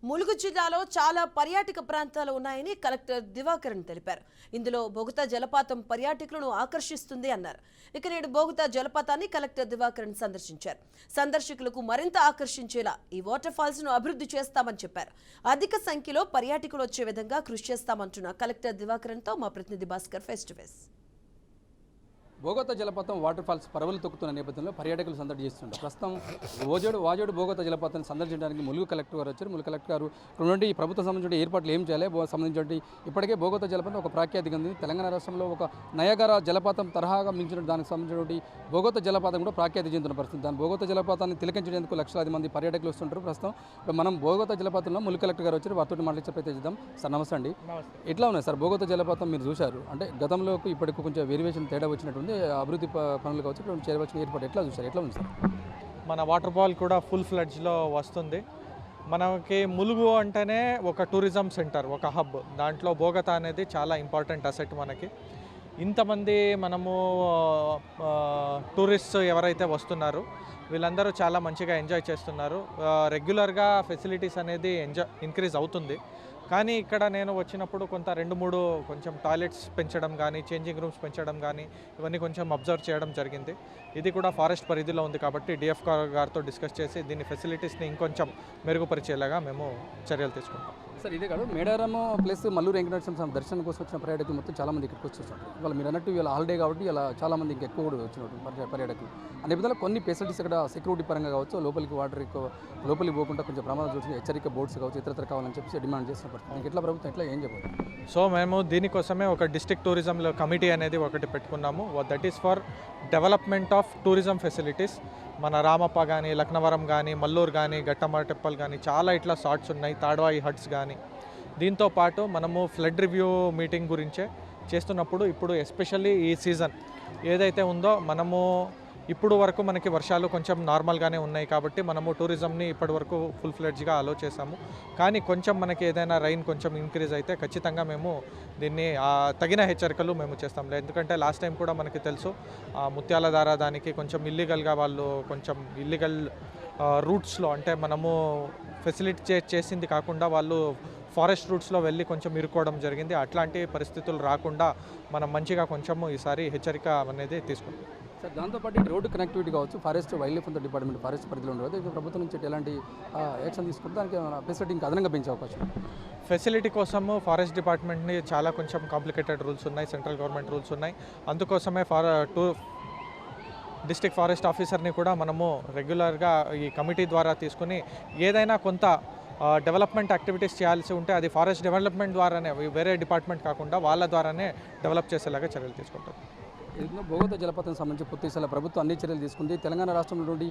ములుగు జిల్లాలో చాలా పర్యాటక ప్రాంతాలు ఉన్నాయని కలెక్టర్ దివాకరన్ తెలిపారు. ఇందులో బొగతా జలపాతం పర్యాటకులను ఆకర్షిస్తుంది అన్నారు. ఇక నేడు బొగతా జలపాతాన్ని కలెక్టర్ దివాకరన్ సందర్శించారు. సందర్శకులకు మరింత ఆకర్షించేలా ఈ వాటర్ ఫాల్స్ ను అభివృద్ధి చేస్తామని చెప్పారు. అధిక సంఖ్యలో పర్యాటకులు వచ్చే విధంగా కృషి చేస్తామంటున్న కలెక్టర్ దివాకరన్ తో మా ప్రతినిధి Bhaskar face to face. Bogatha జలపాతం వాటర్ ఫాల్స్ పరవలు తొక్కుతున్న నేపథ్యంలో పర్యాటకులు సందడి చేస్తుంటారు. ప్రస్తుతం వాజోడు బొగతా జలపాతాన్ని సందర్శించడానికి ములుగు కలెక్టర్ గారు వచ్చారు. ములుగు కలెక్టర్ గారు నుండి ప్రభుత్వం సంబంధించిన ఏర్పాట్లు ఏం చేయాలి సంబంధించి ఇప్పటికే బొగతా జలపాతం ఒక ప్రాఖ్యాతిగా ఉంది. తెలంగాణ రాష్ట్రంలో ఒక నయగరా జలపాతం తరహాగా మించిన దానికి సంబంధించినటువంటి బొగతా జలపాతం కూడా ప్రాఖ్యాతి చెందుతున్న పరిస్థితి. దాని బొగతా జలపాతాన్ని తిలకించేందుకు లక్షలాది మంది పర్యాటకులు వస్తుంటారు. ప్రస్తుతం మనం బొగతా జలపాతంలో ములుగు కలెక్టర్ గారు వచ్చారు. వారితో మాట్లాడే ప్రయత్నం చేద్దాం. సార్ నమస్తే అండి. ఎట్లా ఉన్నాయి సార్ బొగతా జలపాతం మీరు చూశారు? అంటే గతంలోకి ఇప్పటికి కొంచెం వేరియేషన్ తేడా వచ్చినట్టుంది. అభివృద్ధి పనులు కావచ్చు, ఇక్కడ చేరవలసిన ఏర్పాటు ఎట్లా చూసారు? ఎట్లా ఉంది సార్? మన వాటర్ ఫాల్ కూడా ఫుల్ ఫ్లడ్జ్లో వస్తుంది. మనకి ములుగు అంటేనే ఒక టూరిజం సెంటర్, ఒక హబ్. దాంట్లో బొగతా అనేది చాలా ఇంపార్టెంట్ అసెట్ మనకి. ఇంతమంది మనము టూరిస్ట్ ఎవరైతే వస్తున్నారో వీళ్ళందరూ చాలా మంచిగా ఎంజాయ్ చేస్తున్నారు. రెగ్యులర్గా ఫెసిలిటీస్ అనేది ఇంక్రీజ్ అవుతుంది. కానీ ఇక్కడ నేను వచ్చినప్పుడు కొంత 2-3 కొంచెం టాయిలెట్స్ పెంచడం కానీ, చేంజింగ్ రూమ్స్ పెంచడం కానీ ఇవన్నీ కొంచెం అబ్జర్వ్ చేయడం జరిగింది. ఇది కూడా ఫారెస్ట్ పరిధిలో ఉంది కాబట్టి డిఎఫ్ గారితో డిస్కస్ చేసి దీని ఫెసిలిటీస్ని ఇంకొంచెం మెరుగుపరిచేలాగా మేము చర్యలు తీసుకుంటాం. సార్ ఇదే కాదు, మేడారం ప్లస్ మల్లూరు వెంకటేశ్వర స్వామి దర్శనం కోసం వచ్చిన పర్యాటకులు మొత్తం చాలామంది ఇక్కడికి వచ్చేస్తారు. ఇవాళ మీరు అన్నట్టు ఇవాళ హాలిడే కాబట్టి ఇలా చాలామంది ఇంకా ఎక్కువ కూడా వచ్చినట్టు పర్యాటకులు. అనే విధంగా కొన్ని ఫెసిలిటీస్ ఇక్కడ సెక్యూరిటీ పరంగా కావచ్చు, లోపలికి వాటర్ లోపలికి పోకుండా కొంచెం ప్రమాదం చూసి హెచ్చరిక బోర్డ్స్ కావచ్చు, ఇతరత్ర కావాలని చెప్పి డిమాండ్ చేసిన పరిస్థితి. ఎట్లా ప్రభుత్వం ఎట్లా ఏం చెప్పాలి? సో మేము దీనికోసమే ఒక డిస్ట్రిక్ట్ టూరిజం కమిటీ అనేది ఒకటి పెట్టుకున్నాము. That is for development of tourism facilities. మన రామప్ప కానీ, లక్నవరం కానీ, మల్లూరు కానీ, గట్టమ్మ టెంపుల్ కానీ చాలా ఇట్లా షార్ట్స్ ఉన్నాయి, తాడ్వాయి హట్స్ కానీ. దీంతోపాటు మనము ఫ్లడ్ రివ్యూ మీటింగ్ గురించే చేస్తున్నప్పుడు ఇప్పుడు ఎస్పెషల్లీ ఈ సీజన్ ఏదైతే ఉందో మనము ఇప్పుడు వరకు మనకి వర్షాలు కొంచెం నార్మల్గానే ఉన్నాయి కాబట్టి మనము టూరిజంని ఇప్పటి వరకు ఫుల్ ఫ్లెడ్జ్గా అలో చేసాము. కానీ కొంచెం మనకి ఏదైనా రైన్ కొంచెం ఇంక్రీజ్ అయితే ఖచ్చితంగా మేము దీన్ని తగిన హెచ్చరికలు మేము చేస్తాం. ఎందుకంటే లాస్ట్ టైం కూడా మనకి తెలుసు ముత్యాల దార దానికి కొంచెం ఇల్లీగల్గా వాళ్ళు కొంచెం ఇల్లీగల్ రూట్స్లో, అంటే మనము ఫెసిలిటీ చేసింది కాకుండా వాళ్ళు ఫారెస్ట్ రూట్స్లో వెళ్ళి కొంచెం ఇరుక్కోవడం జరిగింది. అట్లాంటి పరిస్థితులు రాకుండా మనం మంచిగా కొంచెము ఈసారి హెచ్చరిక అనేది తీసుకుంటాం. సార్ దాంతోపాటు రోడ్డు కనెక్టివిటీ కావచ్చు, forest wild life department forest పరిధిలో ఉండదు. ప్రభుత్వం నుంచి ఎలాంటి యాక్షన్ తీసుకుంటే దానికి ఫెసిలిటీ ఇంకా అదనంగా పెంచే అవకాశం? ఫెసిలిటీ కోసము ఫారెస్ట్ డిపార్ట్మెంట్ని చాలా కొంచెం కాంప్లికేటెడ్ రూల్స్ ఉన్నాయి, సెంట్రల్ గవర్నమెంట్ రూల్స్ ఉన్నాయి. అందుకోసమే డిస్ట్రిక్ట్ ఫారెస్ట్ ఆఫీసర్ని కూడా మనము రెగ్యులర్గా ఈ కమిటీ ద్వారా తీసుకుని ఏదైనా కొంత డెవలప్మెంట్ యాక్టివిటీస్ చేయాల్సి ఉంటే అది ఫారెస్ట్ డెవలప్మెంట్ ద్వారానే, వేరే డిపార్ట్మెంట్ కాకుండా వాళ్ళ ద్వారానే డెవలప్ చేసేలాగా చర్యలు తీసుకుంటారు. బొగతా జలపాతం సంబంధించి పూర్తిస్థాయిలో ప్రభుత్వం అన్ని చర్యలు తీసుకుంది. తెలంగాణ రాష్ట్రంలో నుండి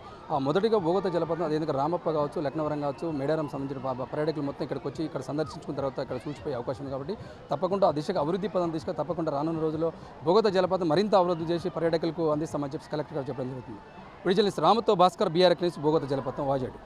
మొదటిగా బొగతా జలపాతం అదేవిధంగా రామప్ప కావచ్చు, లక్నవరం కావచ్చు, మేడారం సంబంధించిన పర్యాటకులు మొత్తం ఇక్కడికి వచ్చి ఇక్కడ సందర్శించుకున్న తర్వాత ఇక్కడ చూసిపోయే అవకాశం ఉంది. కాబట్టి తప్పకుండా ఆ దిశగా అభివృద్ధి పదం దిశగా తప్పకుండా రానున్న రోజుల్లో బొగతా జలపాతం మరింత అభివృద్ధి చేసి పర్యాటకులకు అందిస్తామని చెప్పి కలెక్టర్ గారు చెప్పడం జరుగుతుంది. విడుదల రామతో భాస్కర్, బీఆర్ఎస్ న్యూస్, బొగతా జలపాతం, వాజేడు.